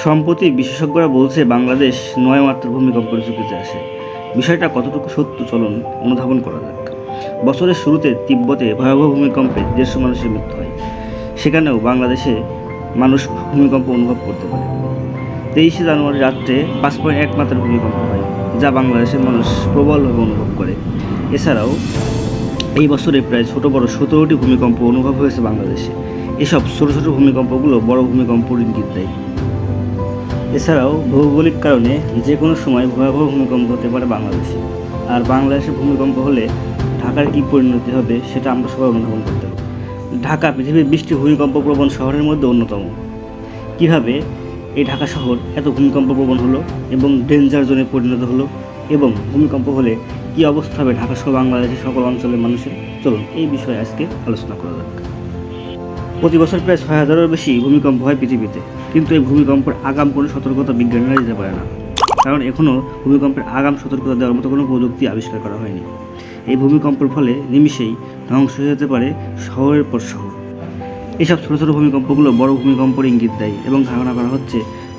সম্প্রতি বিশেষজ্ঞরা বলছে বাংলাদেশ ৯ মাত্রার ভূমিকম্পের ঝুঁকিতে আসে। বিষয়টা কতটুকু সত্য চলুন অনুধাবন করা যাক। বছরের শুরুতে তিব্বতে ভয়াবহ ভূমিকম্পে ১৫০ মানুষের মৃত্যু হয়। সেখানেও বাংলাদেশে মানুষ ভূমিকম্প অনুভব করতে পারে। ২৩শে জানুয়ারি রাত্রে ৫.১ মাত্রার ভূমিকম্প হয়, যা বাংলাদেশের মানুষ প্রবলভাবে অনুভব করে। এছাড়াও এই বছরে প্রায় ছোট বড় ১৭টি ভূমিকম্প অনুভব হয়েছে বাংলাদেশে। এসব ছোট ছোট ভূমিকম্পগুলো বড় ভূমিকম্পর ইঙ্গিত দেয়। এছাড়াও ভৌগোলিক কারণে যে কোনো সময় ভয়াবহ ভূমিকম্প হতে পারে বাংলাদেশে। আর বাংলাদেশে ভূমিকম্প হলে ঢাকার কী পরিণতি হবে সেটা আমরা সবাই অনুধাবন করতে পারি। ঢাকা পৃথিবীর ২০টি ভূমিকম্প প্রবণ শহরের মধ্যে অন্যতম। কীভাবে এই ঢাকা শহর এত ভূমিকম্প প্রবণ হলো এবং ডেঞ্জার জোনে পরিণত হলো, এবং ভূমিকম্প হলে কী অবস্থা হবে ঢাকা সহ বাংলাদেশের সকল অঞ্চলের মানুষের, চলুন এই বিষয়ে আজকে আলোচনা করা যাক। প্রতি বছর প্রায় ৬,০০০-এরও বেশি ভূমিকম্প হয় পৃথিবীতে, কিন্তু এই ভূমিকম্পের আগাম কোনো সতর্কতা বিজ্ঞানীরা দিতে পারে না, কারণ এখনও ভূমিকম্পের আগাম সতর্কতা দেওয়ার মতো কোনো প্রযুক্তি আবিষ্কার করা হয়নি। এই ভূমিকম্পের ফলে নিমিষেই ধ্বংস হয়ে যেতে পারে শহরের পর শহর। এসব ছোটো ছোটো ভূমিকম্পগুলো বড় ভূমিকম্পের ইঙ্গিত দেয় এবং ধারণা করা হচ্ছে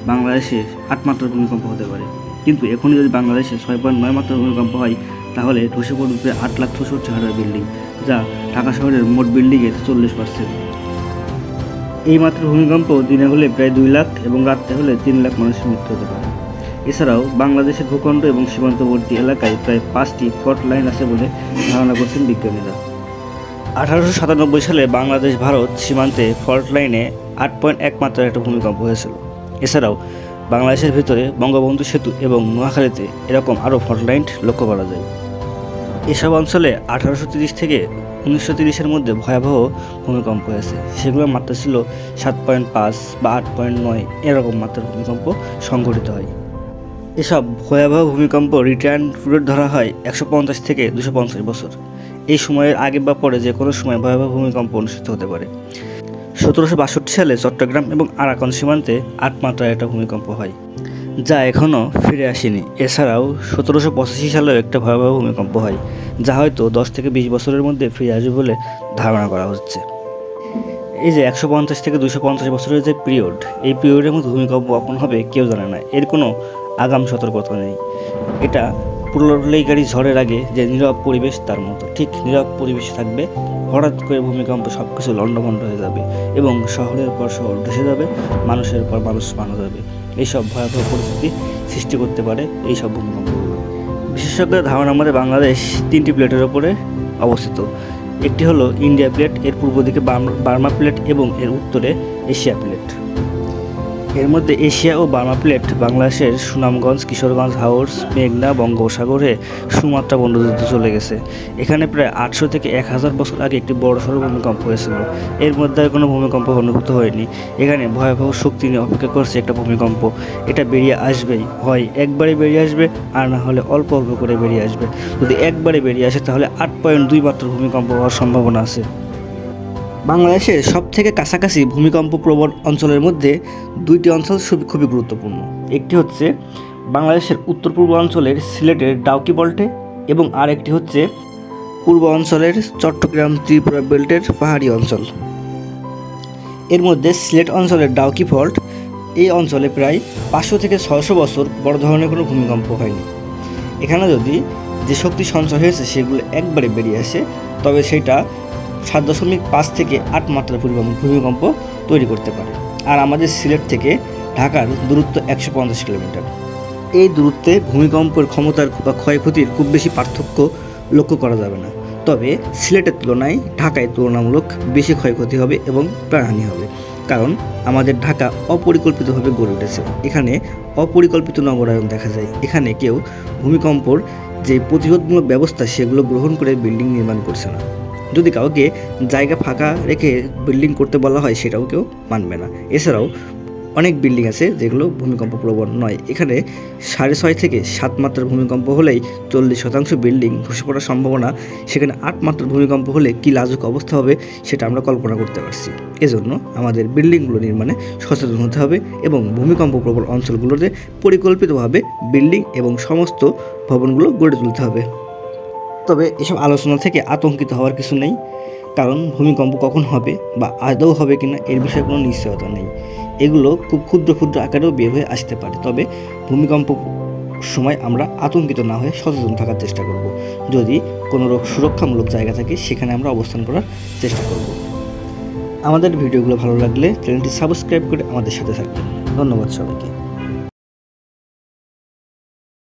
বাংলাদেশে ৮ মাত্রার ভূমিকম্প হতে পারে। কিন্তু এখনই যদি বাংলাদেশে ৬.৯ মাত্রার ভূমিকম্প হয়, তাহলে ধসে পড়বে ৮,৬৪,০০০ বিল্ডিং, যা ঢাকা শহরের মোট বিল্ডিংয়ের 40%। এই মাত্র ভূমিকম্প দিনে হলে প্রায় ২ লাখ এবং রাত্রে হলে ৩ লাখ মানুষের মৃত্যু হতে পারে। এছাড়াও বাংলাদেশের ভূখণ্ড এবং সীমান্তবর্তী এলাকায় প্রায় ৫টি ফল্ট লাইন আছে বলে ধারণা করছেন বিজ্ঞানীরা। ১৮৯৭ সালে বাংলাদেশ ভারত সীমান্তে ফল্ট লাইনে ৮.১ মাত্রার একটা ভূমিকম্প হয়েছিল। এছাড়াও বাংলাদেশের ভিতরে বঙ্গবন্ধু সেতু এবং নোয়াখালীতে এরকম আরও ফল্ট লাইন লক্ষ্য করা যায়। এসব অঞ্চলে ১৮৩০ থেকে ১৯৩০-এর মধ্যে ভয়াবহ ভূমিকম্প হয়েছে। সেগুলোর মাত্রা ছিল ৭.৫ বা ৮.৯ এরকম মাত্রার ভূমিকম্প সংঘটিত হয়। এসব ভয়াবহ ভূমিকম্প রিটার্ন পিরিয়ড ধরা হয় ১৫০ থেকে ২৫০ বছর। এই সময়ের আগে বা পরে যে কোনো সময় ভয়াবহ ভূমিকম্প অনুষ্ঠিত হতে পারে। ১৭৬২ সালে চট্টগ্রাম এবং আরাকান সীমান্তে ৮ মাত্রার একটা ভূমিকম্প হয়, যা এখনও ফিরে আসেনি। এছাড়াও ১৭৮৫ সালেও একটা ভয়াবহ ভূমিকম্প হয়, যা হয়তো ১০ থেকে ২০ বছরের মধ্যে ফিরে আসবে বলে ধারণা করা হচ্ছে। এই যে ১৫০ থেকে ২৫০ বছরের যে পিরিয়ড, এই পিরিয়ডের মধ্যে ভূমিকম্প কখন হবে কেউ জানে না। এর কোনো আগাম সতর্কতা নেই। এটা প্রলয়ঙ্কারী ঝড়ের আগে যে নীরব পরিবেশ তার মতো, ঠিক নীরব পরিবেশে থাকবে। হঠাৎ করে ভূমিকম্পে সব কিছু লণ্ডভণ্ড হয়ে যাবে এবং শহরের পর শহর ধসে যাবে, মানুষের পর মানুষ মারা যাবে। এইসব ভয়াবহ পরিস্থিতি সৃষ্টি করতে পারে এইসব ভূমিকম্পগুলো। বিশেষজ্ঞদের ধারণা মতে বাংলাদেশ ৩টি প্লেটের ওপরে অবস্থিত। একটি হলো ইন্ডিয়া প্লেট, এর পূর্ব দিকে বার্মা প্লেট এবং এর উত্তরে এশিয়া প্লেট। এর মধ্যে এশিয়া ও বার্মা প্লেট বাংলাদেশের সুনামগঞ্জ, কিশোরগঞ্জ, হাওড়, মেঘনা, বঙ্গোপসাগরে সুমাত্রা পর্যন্ত চলে গেছে। এখানে প্রায় ৮০০ থেকে ১,০০০ বছর আগে একটি বড়সড় ভূমিকম্প হয়েছিল। এর মধ্যে আর কোনো ভূমিকম্প অনুভূত হয়নি। এখানে ভয়াবহ শক্তি নিয়ে অপেক্ষা করছে একটা ভূমিকম্প। এটা বেরিয়ে আসবেই, হয় একবারে বেরিয়ে আসবে আর না হলে অল্প অল্প করে বেরিয়ে আসবে। যদি একবারে বেরিয়ে আসে তাহলে ৮.২ মাত্রার ভূমিকম্প হওয়ার সম্ভাবনা আছে। বাংলাদেশের সবথেকে কাছাকাছি ভূমিকম্প প্রবণ অঞ্চলের মধ্যে ২টি অঞ্চল খুবই গুরুত্বপূর্ণ। একটি হচ্ছে বাংলাদেশের উত্তর পূর্ব অঞ্চলের সিলেটের ডাউকি বল্টে এবং আরেকটি হচ্ছে পূর্ব অঞ্চলের চট্টগ্রাম ত্রিপুরা বেল্টের পাহাড়ি অঞ্চল। এর মধ্যে সিলেট অঞ্চলের ডাউকি ফল্ট, এই অঞ্চলে প্রায় ৫০০ থেকে ৬০০ বছর বড় ধরনের কোনো ভূমিকম্প হয়নি। এখানে যদি যে শক্তি সঞ্চয় হয়েছে সেগুলো একবারে বেরিয়ে আসে, তবে সেটা ৭.৫ থেকে ৮ মাত্রার ভূমিকম্প তৈরি করতে পারে। আর আমাদের সিলেট থেকে ঢাকার দূরত্ব ১৫০ কিলোমিটার। এই দূরত্বে ভূমিকম্পের ক্ষমতার বা ক্ষয়ক্ষতির খুব বেশি পার্থক্য লক্ষ্য করা যাবে না। তবে সিলেটের তুলনায় ঢাকায় তুলনামূলক বেশি ক্ষয়ক্ষতি হবে এবং প্রাণহানি হবে, কারণ আমাদের ঢাকা অপরিকল্পিতভাবে গড়ে উঠেছে। এখানে অপরিকল্পিত নগরায়ন দেখা যায়। এখানে কেউ ভূমিকম্পর যে প্রতিরোধমূলক ব্যবস্থা সেগুলো গ্রহণ করে বিল্ডিং নির্মাণ করছে না। যদি কাউকে জায়গা ফাঁকা রেখে বিল্ডিং করতে বলা হয়, সেটাও কেউ মানবে না। এছাড়াও অনেক বিল্ডিং আছে যেগুলো ভূমিকম্প প্রবণ নয়। এখানে ৬.৫ থেকে ৭ মাত্রার ভূমিকম্প হলেই ৪০% বিল্ডিং ধসে পড়ার সম্ভাবনা। সেখানে ৮ মাত্রার ভূমিকম্প হলে কী লাজুক অবস্থা হবে সেটা আমরা কল্পনা করতে পারছি। এজন্য আমাদের বিল্ডিংগুলো নির্মাণে সচেতন হতে হবে এবং ভূমিকম্প প্রবণ অঞ্চলগুলোতে পরিকল্পিতভাবে বিল্ডিং এবং সমস্ত ভবনগুলো গড়ে তুলতে হবে। তবে এসব আলোচনা থেকে আতঙ্কিত হওয়ার কিছু নেই, কারণ ভূমিকম্প কখন হবে বা আদৌ হবে কিনা এর বিষয়ে কোনো নিশ্চয়তা নেই। এগুলো খুব ক্ষুদ্র ক্ষুদ্র আকারেও বের হয়ে আসতে পারে। তবে ভূমিকম্প সময় আমরা আতঙ্কিত না হয়ে সচেতন থাকার চেষ্টা করব। যদি কোনো সুরক্ষামূলক জায়গা থাকে সেখানে আমরা অবস্থান করার চেষ্টা করব। আমাদের ভিডিওগুলো ভালো লাগলে চ্যানেলটি সাবস্ক্রাইব করে আমাদের সাথে থাকবেন। ধন্যবাদ সবাইকে।